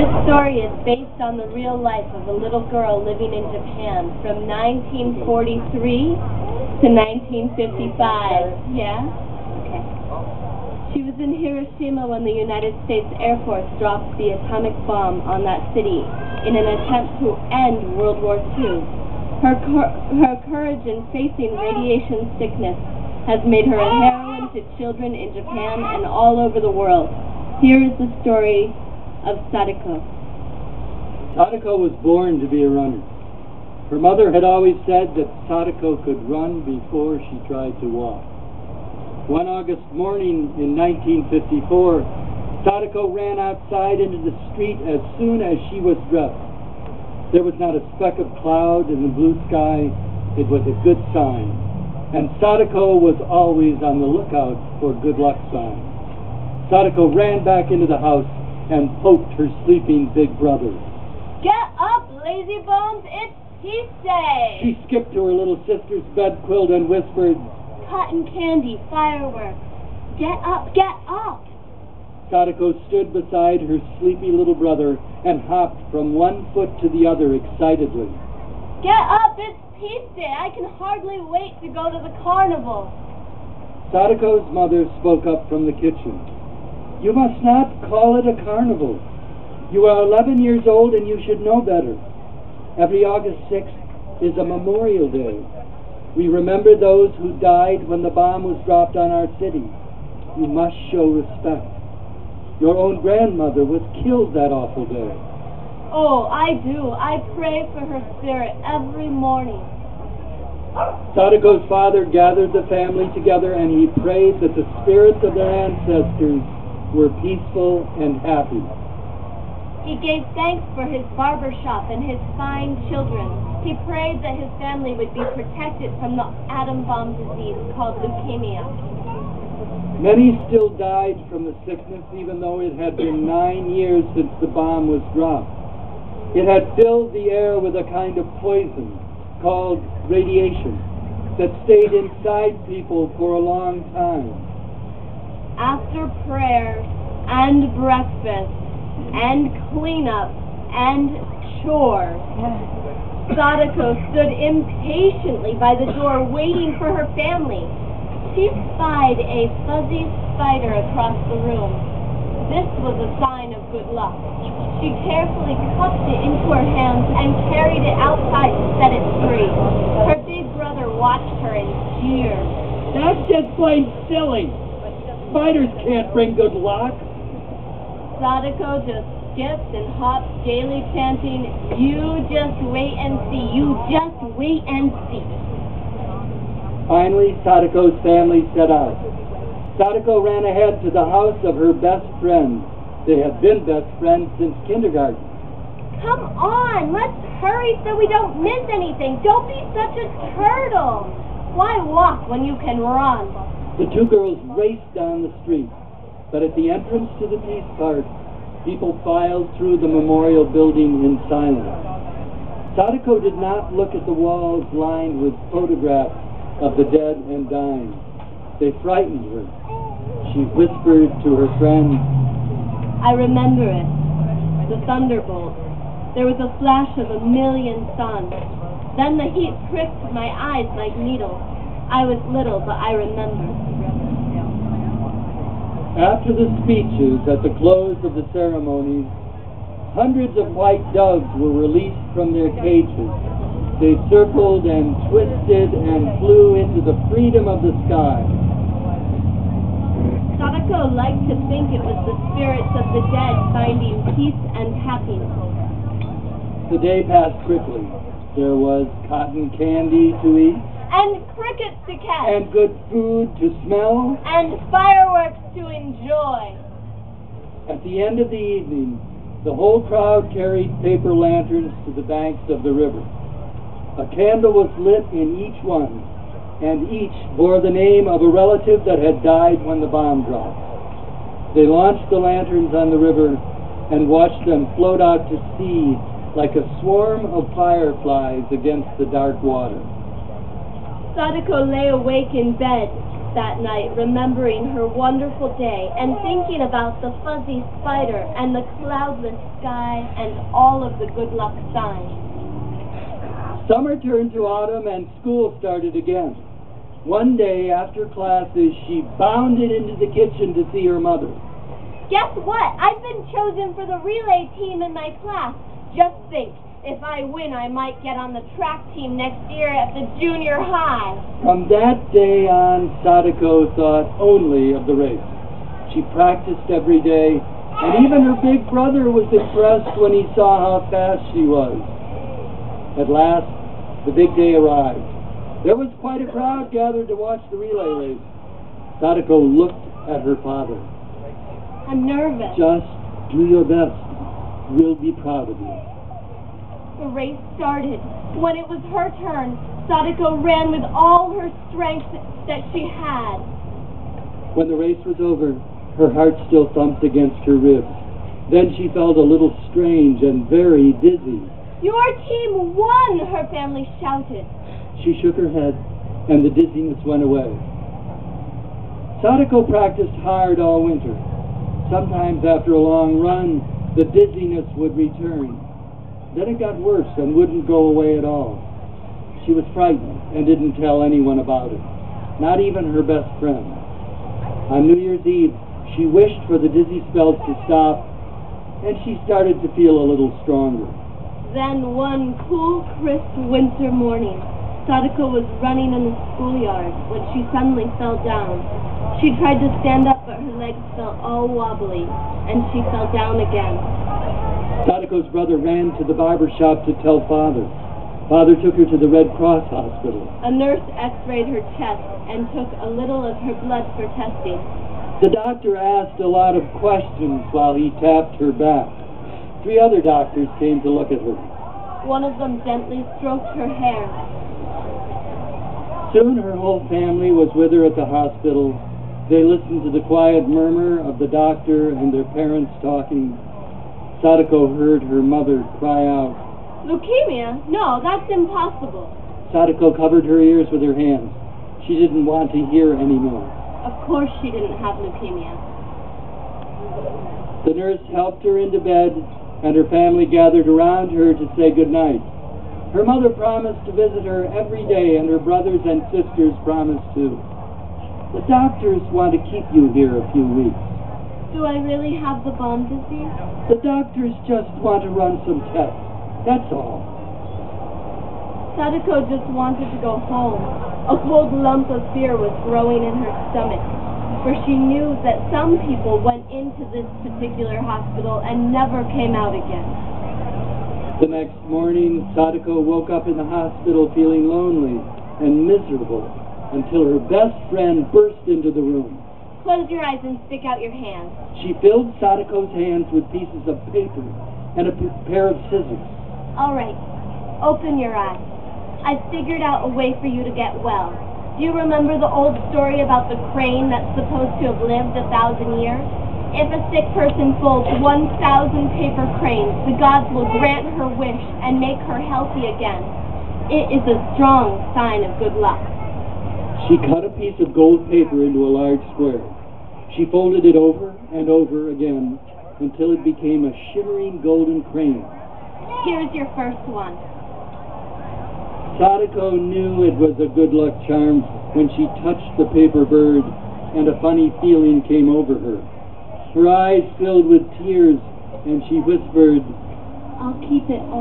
This story is based on the real life of a little girl living in Japan from 1943 to 1955. Yeah? Okay. She was in Hiroshima when the United States Air Force dropped the atomic bomb on that city in an attempt to end World War II. Her courage in facing radiation sickness has made her a heroine to children in Japan and all over the world. Here is the story of Sadako. Sadako was born to be a runner. Her mother had always said that Sadako could run before she tried to walk. One August morning in 1954, Sadako ran outside into the street as soon as she was dressed. There was not a speck of cloud in the blue sky. It was a good sign. And Sadako was always on the lookout for good luck signs. Sadako ran back into the house and poked her sleeping big brother. Get up, lazy bones, it's tea day! She skipped to her little sister's bed quilt and whispered, Cotton candy, fireworks. Get up, get up! Sadako stood beside her sleepy little brother and hopped from one foot to the other excitedly. Get up, it's Peace Day. I can hardly wait to go to the carnival. Sadako's mother spoke up from the kitchen. You must not call it a carnival. You are 11 years old and you should know better. Every August 6th is a Memorial Day. We remember those who died when the bomb was dropped on our city. You must show respect. Your own grandmother was killed that awful day. Oh, I do. I pray for her spirit every morning. Sadako's father gathered the family together and he prayed that the spirits of their ancestors were peaceful and happy. He gave thanks for his barber shop and his fine children. He prayed that his family would be protected from the atom bomb disease called leukemia. Many still died from the sickness even though it had been 9 years since the bomb was dropped. It had filled the air with a kind of poison called radiation that stayed inside people for a long time. After prayers and breakfast and cleanup and chores, Sadako stood impatiently by the door waiting for her family. She spied a fuzzy spider across the room. This was a sign of good luck. She carefully cupped it into her hands and carried it outside to set it free. Her big brother watched her and jeered. That's just plain silly. Spiders can't bring good luck. Sadako just skipped and hopped, gaily chanting, You just wait and see, you just wait and see. Finally, Sadako's family set out. Sadako ran ahead to the house of her best friend. They had been best friends since kindergarten. Come on, let's hurry so we don't miss anything. Don't be such a turtle. Why walk when you can run? The two girls raced down the street, but at the entrance to the Peace Park, people filed through the memorial building in silence. Sadako did not look at the walls lined with photographs of the dead and dying. They frightened her. She whispered to her friend, I remember it. The thunderbolt. There was a flash of 1,000,000 suns. Then the heat pricked my eyes like needles. I was little, but I remember. After the speeches at the close of the ceremonies, hundreds of white doves were released from their cages. They circled and twisted and flew into the freedom of the sky. Sadako liked to think it was the spirits of the dead finding peace and happiness. The day passed quickly. There was cotton candy to eat. And crickets to catch. And good food to smell. And fireworks to enjoy. At the end of the evening, the whole crowd carried paper lanterns to the banks of the river. A candle was lit in each one, and each bore the name of a relative that had died when the bomb dropped. They launched the lanterns on the river and watched them float out to sea like a swarm of fireflies against the dark water. Sadako lay awake in bed, that night, remembering her wonderful day and thinking about the fuzzy spider and the cloudless sky and all of the good luck signs. Summer turned to autumn and school started again. One day after classes, she bounded into the kitchen to see her mother. Guess what? I've been chosen for the relay team in my class. Just think, if I win, I might get on the track team next year at the junior high. From that day on, Sadako thought only of the race. She practiced every day, and even her big brother was impressed when he saw how fast she was. At last, the big day arrived. There was quite a crowd gathered to watch the relay race. Sadako looked at her father. I'm nervous. Just do your best. We'll be proud of you. The race started. When it was her turn, Sadako ran with all her strength that she had. When the race was over, her heart still thumped against her ribs. Then she felt a little strange and very dizzy. Your team won, her family shouted. She shook her head, and the dizziness went away. Sadako practiced hard all winter. Sometimes after a long run, the dizziness would return. Then it got worse and wouldn't go away at all. She was frightened and didn't tell anyone about it, not even her best friend. On New Year's Eve, she wished for the dizzy spells to stop, and she started to feel a little stronger. Then one cool, crisp winter morning, Sadako was running in the schoolyard when she suddenly fell down. She tried to stand up, but her legs felt all wobbly, and she fell down again. Sadako's brother ran to the barber shop to tell Father. Father took her to the Red Cross hospital. A nurse x-rayed her chest and took a little of her blood for testing. The doctor asked a lot of questions while he tapped her back. 3 other doctors came to look at her. One of them gently stroked her hair. Soon her whole family was with her at the hospital. They listened to the quiet murmur of the doctor and their parents talking. Sadako heard her mother cry out. Leukemia? No, that's impossible. Sadako covered her ears with her hands. She didn't want to hear anymore. Of course she didn't have leukemia. The nurse helped her into bed, and her family gathered around her to say goodnight. Her mother promised to visit her every day, and her brothers and sisters promised too. The doctors want to keep you here a few weeks. Do I really have the bomb disease? The doctors just want to run some tests. That's all. Sadako just wanted to go home. A cold lump of fear was growing in her stomach, for she knew that some people went into this particular hospital and never came out again. The next morning, Sadako woke up in the hospital feeling lonely and miserable until her best friend burst into the room. Close your eyes and stick out your hands. She filled Sadako's hands with pieces of paper and a pair of scissors. All right, open your eyes. I've figured out a way for you to get well. Do you remember the old story about the crane that's supposed to have lived 1,000 years? If a sick person folds 1,000 paper cranes, the gods will grant her wish and make her healthy again. It is a strong sign of good luck. She cut a piece of gold paper into a large square. She folded it over and over again until it became a shimmering golden crane. Here's your first one. Sadako knew it was a good luck charm when she touched the paper bird, and a funny feeling came over her. Her eyes filled with tears, and she whispered, I'll keep it all.